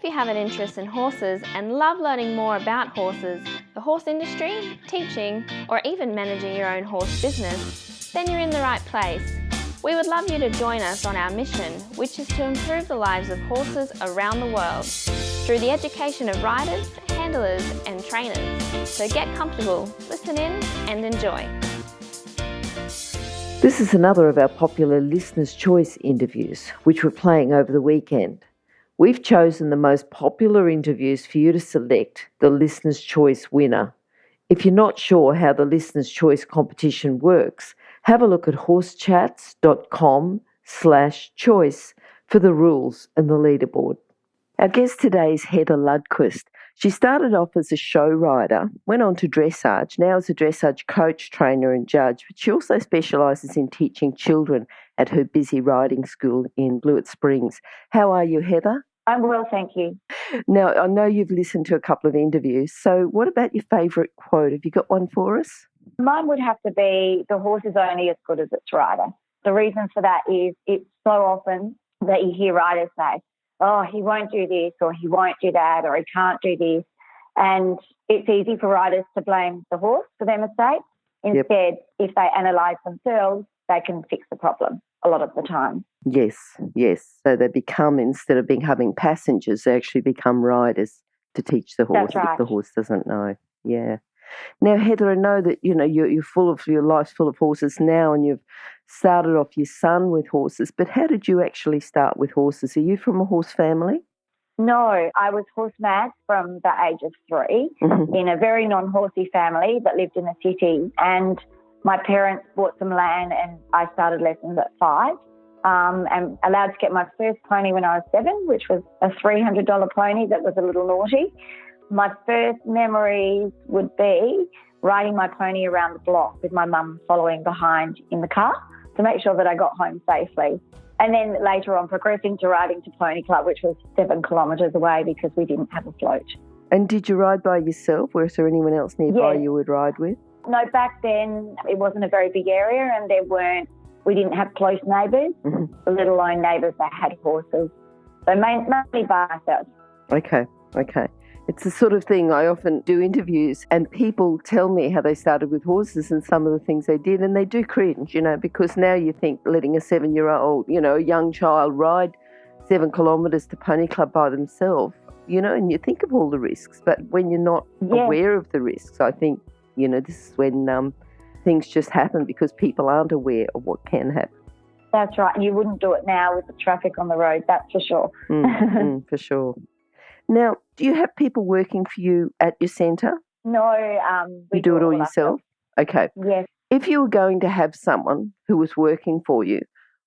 If you have an interest in horses and love learning more about horses, the horse industry, teaching, or even managing your own horse business, then you're in the right place. We would love you to join us on our mission, which is to improve the lives of horses around the world through the education of riders, handlers, and trainers. So get comfortable, listen in, and enjoy. This is another of our popular Listener's Choice interviews, which we're playing over the weekend. We've chosen the most popular interviews for you to select the Listener's Choice winner. If you're not sure how the Listener's Choice competition works, have a look at horsechats.com/choice for the rules and the leaderboard. Our guest today is Heather Lundquist. She started off as a show rider, went on to dressage, now is a dressage coach, trainer and judge, but she also specialises in teaching children at her busy riding school in Blewett Springs. How are you, Heather? I'm well, thank you. Now, I know you've listened to a couple of interviews, so what about your favourite quote? Have you got one for us? Mine would have to be, the horse is only as good as its rider. The reason for that is it's so often that you hear riders say, oh, he won't do this or he won't do that or he can't do this. And it's easy for riders to blame the horse for their mistakes. Instead, if they analyse themselves, they can fix the problem a lot of the time. Yes. So they become, instead of having passengers, they actually become riders to teach the horse. That's right. If the horse doesn't know. Yeah. Now, Heather, I know that, you're full of, your life's full of horses now, and you've started off your son with horses, but how did you actually start with horses? Are you from a horse family? No, I was horse mad from the age of 3 in a very non-horsey family that lived in the city, and my parents bought some land and I started lessons at 5 and allowed to get my first pony when I was 7, which was a $300 pony that was a little naughty. My first memories would be riding my pony around the block with my mum following behind in the car to make sure that I got home safely. And then later on progressing to riding to Pony Club, which was 7 kilometres away because we didn't have a float. And did you ride by yourself, or is there anyone else nearby Yes. you would ride with? No, back then it wasn't a very big area and we didn't have close neighbours, let alone neighbours that had horses. So mainly by myself. Okay. It's the sort of thing, I often do interviews and people tell me how they started with horses and some of the things they did, and they do cringe, because now you think letting a 7-year-old, a young child ride 7 kilometres to Pony Club by themselves, and you think of all the risks, but when you're not aware of the risks, I think, this is when things just happen because people aren't aware of what can happen. That's right. You wouldn't do it now with the traffic on the road, that's for sure. For sure. Now, do you have people working for you at your centre? No. You do it all yourself? Okay. Yes. If you were going to have someone who was working for you,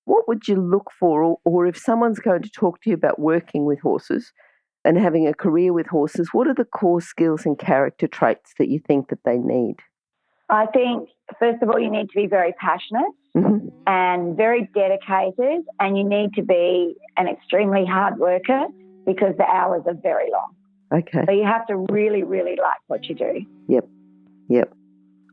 what would you look for? Or if someone's going to talk to you about working with horses and having a career with horses, what are the core skills and character traits that you think that they need? I think, first of all, you need to be very passionate and very dedicated, and you need to be an extremely hard worker because the hours are very long. Okay. So you have to really, really like what you do. Yep.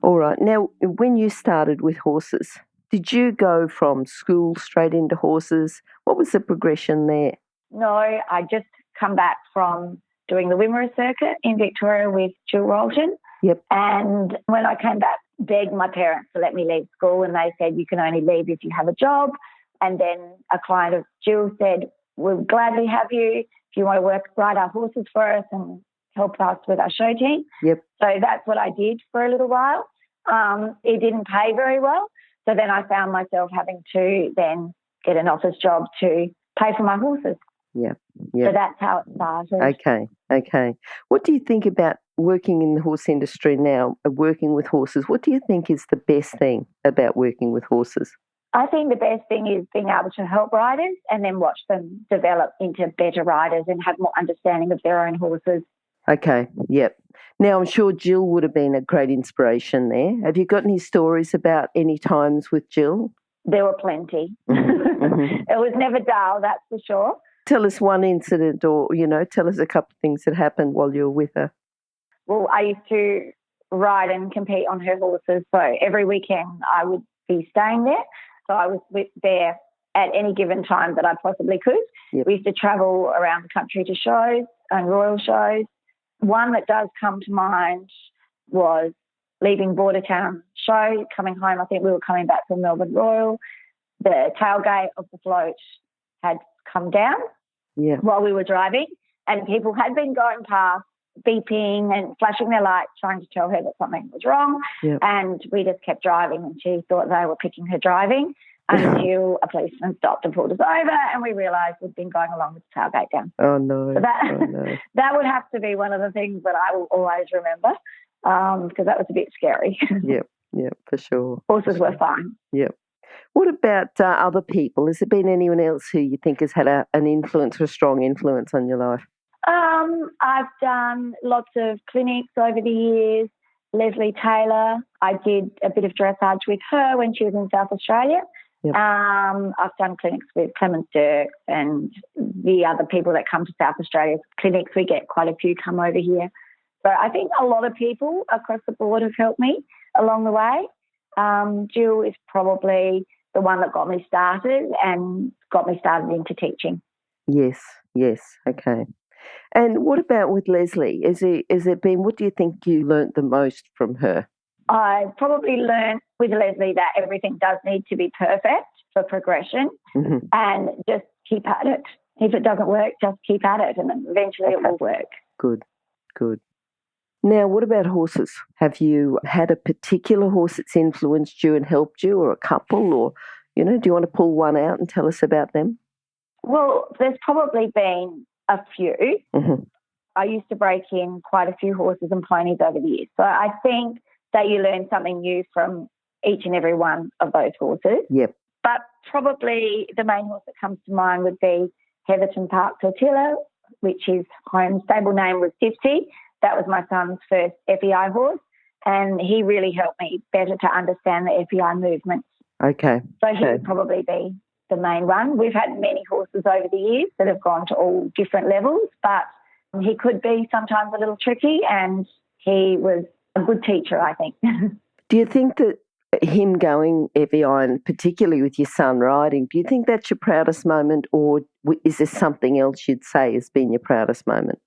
All right. Now, when you started with horses, did you go from school straight into horses? What was the progression there? No, I just come back from doing the Wimmera circuit in Victoria with Jill Rolton. Yep. And when I came back, begged my parents to let me leave school, and they said, you can only leave if you have a job. And then a client of Jill said, we'll gladly have you if you want to ride our horses for us and help us with our show team. Yep. So that's what I did for a little while. It didn't pay very well. So then I found myself having to then get an office job to pay for my horses. Yep. So that's how it started. Okay. What do you think about working in the horse industry now, working with horses? What do you think is the best thing about working with horses? I think the best thing is being able to help riders and then watch them develop into better riders and have more understanding of their own horses. Okay, yep. Now, I'm sure Jill would have been a great inspiration there. Have you got any stories about any times with Jill? There were plenty. It was never dull, that's for sure. Tell us one incident or, tell us a couple of things that happened while you were with her. Well, I used to ride and compete on her horses. So every weekend I would be staying there. So I was there at any given time that I possibly could. Yep. We used to travel around the country to shows and royal shows. One that does come to mind was leaving Bordertown show, coming home. I think we were coming back from Melbourne Royal. The tailgate of the float had come down while we were driving, and people had been going past, beeping and flashing their lights, trying to tell her that something was wrong. Yep. And we just kept driving, and she thought they were picking her driving until a policeman stopped and pulled us over, and we realised we'd been going along with the tailgate down. Oh, no. So that would have to be one of the things that I will always remember, because that was a bit scary. Yep, for sure. Horses were fine. Yep. What about other people? Has there been anyone else who you think has had an influence or a strong influence on your life? I've done lots of clinics over the years. Leslie Taylor, I did a bit of dressage with her when she was in South Australia. Yep. I've done clinics with Clemens Dirk and the other people that come to South Australia clinics. We get quite a few come over here. So I think a lot of people across the board have helped me along the way. Jill is probably the one that got me started into teaching. Yes, okay. And what about with Leslie? What do you think you learnt the most from her? I probably learned with Leslie that everything does need to be perfect for progression, and just keep at it. If it doesn't work, just keep at it, and then eventually it will work. Good. Now, what about horses? Have you had a particular horse that's influenced you and helped you, or a couple, or, do you want to pull one out and tell us about them? Well, there's probably been a few. Mm-hmm. I used to break in quite a few horses and ponies over the years. So I think that you learn something new from each and every one of those horses. Yep. But probably the main horse that comes to mind would be Heatherton Park Tortilla, which his home stable name was Tipsy. That was my son's first FEI horse, and he really helped me better to understand the FEI movements. Okay. So he would probably be the main one. We've had many horses over the years that have gone to all different levels, but he could be sometimes a little tricky, and he was a good teacher, I think. Do you think that him going FEI, and particularly with your son riding, do you think that's your proudest moment, or is there something else you'd say has been your proudest moment?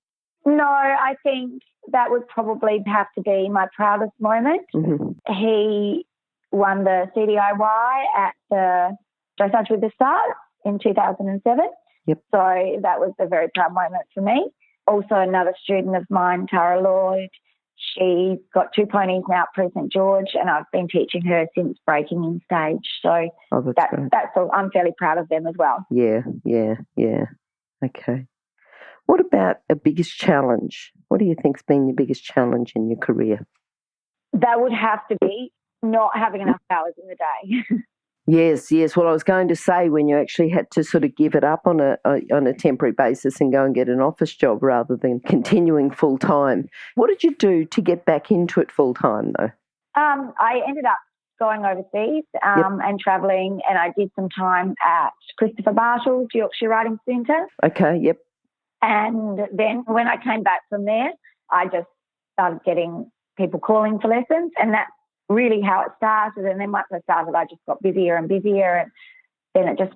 No, I think that would probably have to be my proudest moment. Mm-hmm. He won the CDIY at the Dressage with the Stars in 2007. Yep. So that was a very proud moment for me. Also, another student of mine, Tara Lloyd, she's got 2 ponies now at Pre-St. George, and I've been teaching her since breaking in stage. So that's all. I'm fairly proud of them as well. Yeah. Okay. What about a biggest challenge? What do you think's been your biggest challenge in your career? That would have to be not having enough hours in the day. Yes. Well, I was going to say, when you actually had to sort of give it up on a temporary basis and go and get an office job rather than continuing full time. What did you do to get back into it full time, though? I ended up going overseas and travelling, and I did some time at Christopher Bartle's Yorkshire Riding Centre. Okay. Yep. And then when I came back from there, I just started getting people calling for lessons, and that's really how it started. And then once I started, I just got busier and busier, and then it just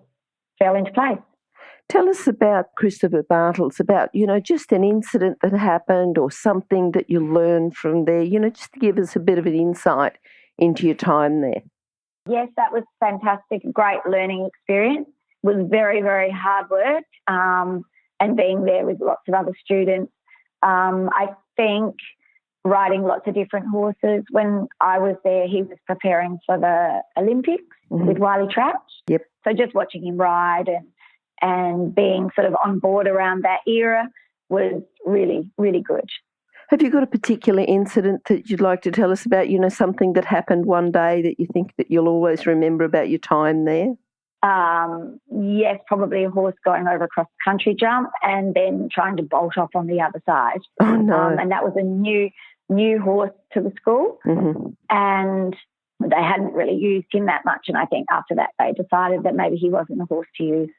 fell into place. Tell us about Christopher Bartle's, about, just an incident that happened or something that you learned from there, just to give us a bit of an insight into your time there. Yes, that was fantastic. Great learning experience. It was very, very hard work, and being there with lots of other students. I think riding lots of different horses. When I was there, he was preparing for the Olympics with Wiley Trout. Yep. So just watching him ride and being sort of on board around that era was really, really good. Have you got a particular incident that you'd like to tell us about, something that happened one day that you think that you'll always remember about your time there? Yes, probably a horse going over a cross-country jump and then trying to bolt off on the other side. Oh, no. And that was a new horse to the school, and they hadn't really used him that much. And I think after that they decided that maybe he wasn't a horse to use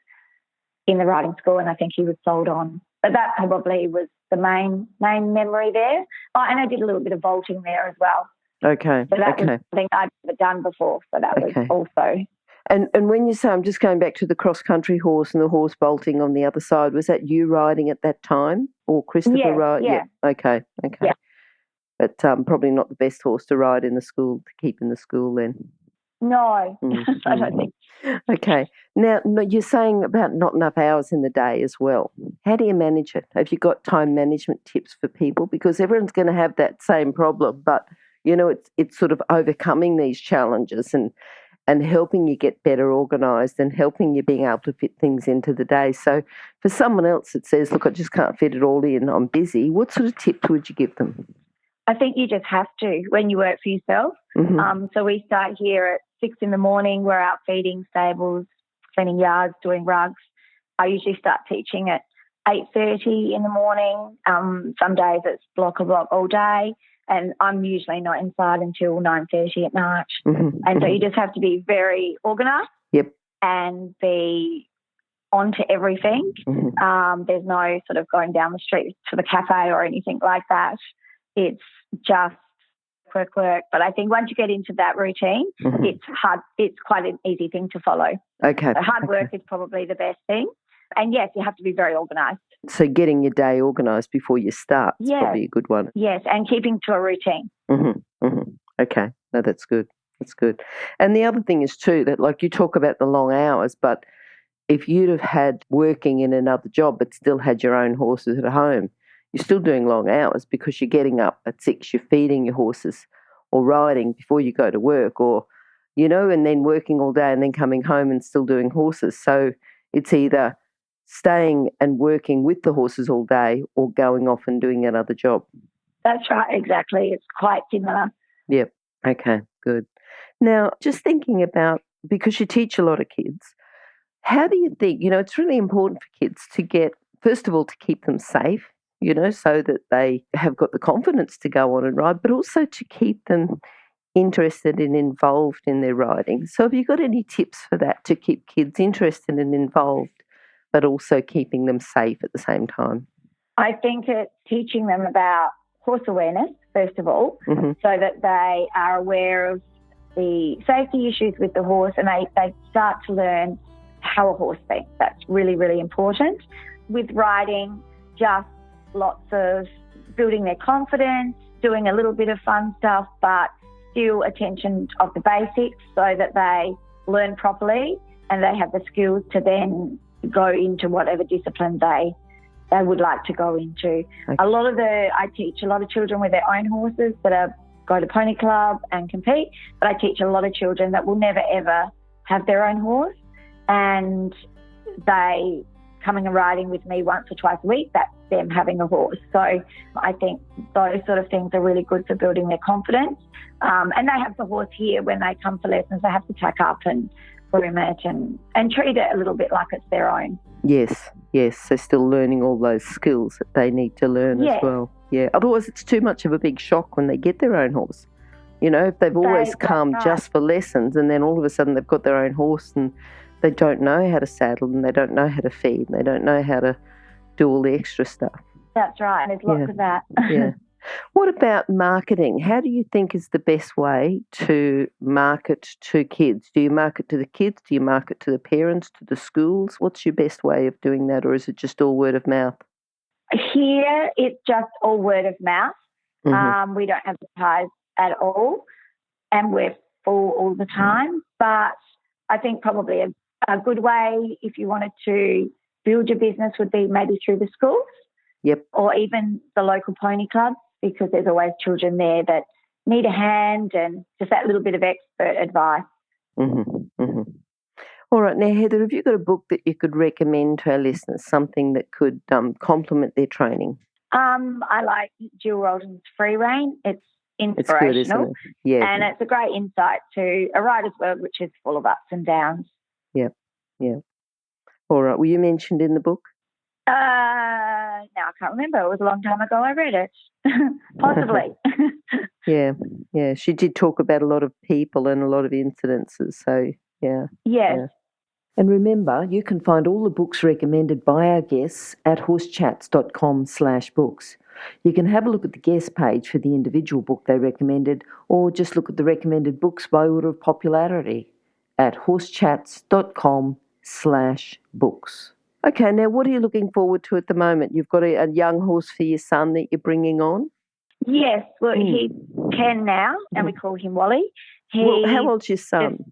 in the riding school, and I think he was sold on. But that probably was the main memory there. Oh, and I did a little bit of vaulting there as well. Okay. So that was something I'd never done before, so that was also And when you say, I'm just going back to the cross-country horse and the horse bolting on the other side, was that you riding at that time or Christopher riding? Yeah. Okay. Yeah. But probably not the best horse to ride in the school, to keep in the school then. No, I don't think. Okay. Now, you're saying about not enough hours in the day as well. How do you manage it? Have you got time management tips for people? Because everyone's going to have that same problem, but, it's sort of overcoming these challenges and helping you get better organised and helping you being able to fit things into the day. So for someone else that says, look, I just can't fit it all in, I'm busy, what sort of tips would you give them? I think you just have to when you work for yourself. Mm-hmm. So we start here at 6 a.m. We're out feeding stables, cleaning yards, doing rugs. I usually start teaching at 8:30 in the morning. Some days it's block all day, and I'm usually not inside until 9:30 at night. Mm-hmm. And so you just have to be very organised. Yep. And be onto everything. Mm-hmm. There's no sort of going down the street to the cafe or anything like that. It's just work. But I think once you get into that routine, mm-hmm. it's hard. It's quite an easy thing to follow. Okay. So hard work is probably the best thing. And yes, you have to be very organised. So getting your day organised before you start is probably a good one. Yes, and keeping to a routine. Mm-hmm. Mm-hmm. Okay. No, that's good. That's good. And the other thing is too that, like, you talk about the long hours, but if you'd have had working in another job but still had your own horses at home, you're still doing long hours because you're getting up at 6, you're feeding your horses or riding before you go to work or, and then working all day and then coming home and still doing horses. So it's either staying and working with the horses all day or going off and doing another job. That's right, exactly. It's quite similar. Yep. Okay, good. Now, just thinking about, because you teach a lot of kids, how do you think, it's really important for kids to get, first of all, to keep them safe, so that they have got the confidence to go on and ride, but also to keep them interested and involved in their riding. So have you got any tips for that, to keep kids interested and involved, but also keeping them safe at the same time? I think it's teaching them about horse awareness, first of all, mm-hmm. so that they are aware of the safety issues with the horse and they start to learn how a horse thinks. That's really, really important. With riding, just lots of building their confidence, doing a little bit of fun stuff, but still attention of the basics so that they learn properly and they have the skills to then go into whatever discipline they would like to go into. Okay. I teach a lot of children with their own horses that go to pony club and compete, but I teach a lot of children that will never ever have their own horse, and they coming and riding with me once or twice a week, that's them having a horse. So I think those sort of things are really good for building their confidence. And they have the horse here when they come for lessons. They have to tack up and groom it and treat it a little bit like it's their own. Yes. So still learning all those skills that they need to learn as well. Yeah. Otherwise, it's too much of a big shock when they get their own horse. If they've always come just for lessons and then all of a sudden they've got their own horse and they don't know how to saddle and they don't know how to feed and they don't know how to do all the extra stuff. That's right. And there's lots of that. Yeah. What about marketing? How do you think is the best way to market to kids? Do you market to the kids? Do you market to the parents, to the schools? What's your best way of doing that, or is it just all word of mouth? Here, it's just all word of mouth. Mm-hmm. We don't advertise at all, and we're full all the time. But I think probably a good way, if you wanted to build your business, would be maybe through the schools. Yep. Or even the local pony clubs, because there's always children there that need a hand and just that little bit of expert advice. Mm-hmm. Mm-hmm. All right. Now, Heather, have you got a book that you could recommend to our listeners, something that could complement their training? I like Jill Roldan's Free Rein. It's inspirational. It's good, isn't it? Yeah. And it's a great insight to a rider's world, which is full of ups and downs. Yep. All right. Were you mentioned in the book? Now I can't remember. It was a long time ago I read it. Possibly. Yeah. She did talk about a lot of people and a lot of incidences. So, yeah. Yes. Yeah. And remember, you can find all the books recommended by our guests at horsechats.com/books. You can have a look at the guest page for the individual book they recommended, or just look at the recommended books by order of popularity. at horsechats.com/books. Okay, now what are you looking forward to at the moment? You've got a young horse for your son that you're bringing on? Yes, well, he's 10 now, and we call him Wally. How old's your son?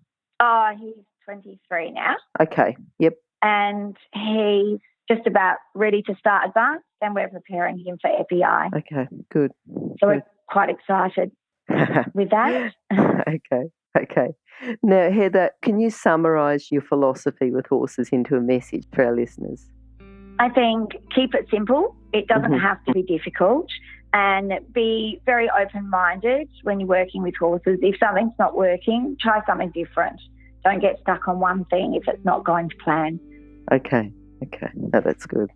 He's 23 now. Okay, yep. And he's just about ready to start advanced, and we're preparing him for FEI. Okay, good. So we're quite excited with that. Okay. Now, Heather, can you summarise your philosophy with horses into a message for our listeners? I think keep it simple. It doesn't have to be difficult, and be very open-minded when you're working with horses. If something's not working, try something different. Don't get stuck on one thing if it's not going to plan. Okay. No, that's good.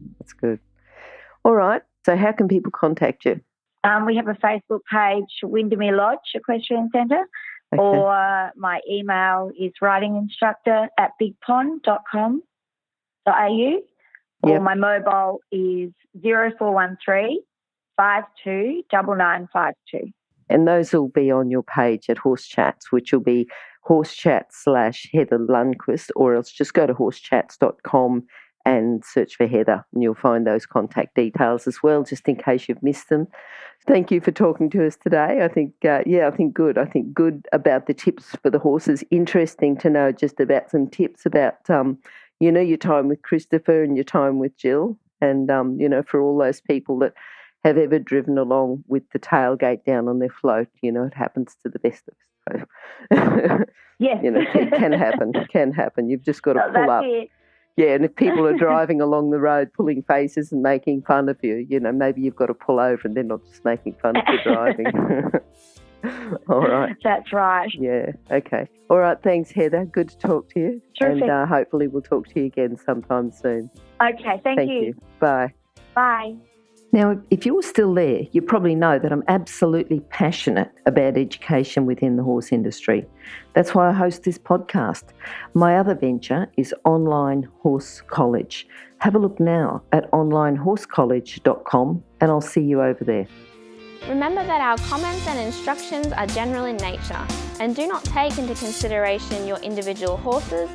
All right. So how can people contact you? We have a Facebook page, Windermere Lodge Equestrian Centre, or my email is ridinginstructor@bigpond.com.au, or my mobile is 0413 529952. And those will be on your page at Horse Chats, which will be horsechats/Heather Lundquist, or else just go to horsechats.com and search for Heather, and you'll find those contact details as well, just in case you've missed them. Thank you for talking to us today. I think good. I think good about the tips for the horses. Interesting to know just about some tips about, your time with Christopher and your time with Jill, and, for all those people that have ever driven along with the tailgate down on their float, it happens to the best of us. Yes. It can happen. You've just got to pull up. It. Yeah, and if people are driving along the road pulling faces and making fun of you, maybe you've got to pull over and they're not just making fun of your driving. All right. That's right. Yeah, okay. All right, thanks, Heather. Good to talk to you. Terrific. And hopefully we'll talk to you again sometime soon. Okay, thank you. Bye. Bye. Now, if you're still there, you probably know that I'm absolutely passionate about education within the horse industry. That's why I host this podcast. My other venture is Online Horse College. Have a look now at onlinehorsecollege.com, and I'll see you over there. Remember that our comments and instructions are general in nature and do not take into consideration your individual horses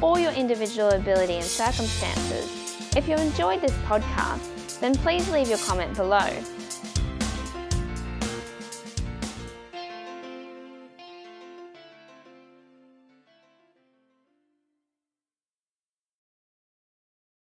or your individual ability and circumstances. If you enjoyed this podcast, then please leave your comment below.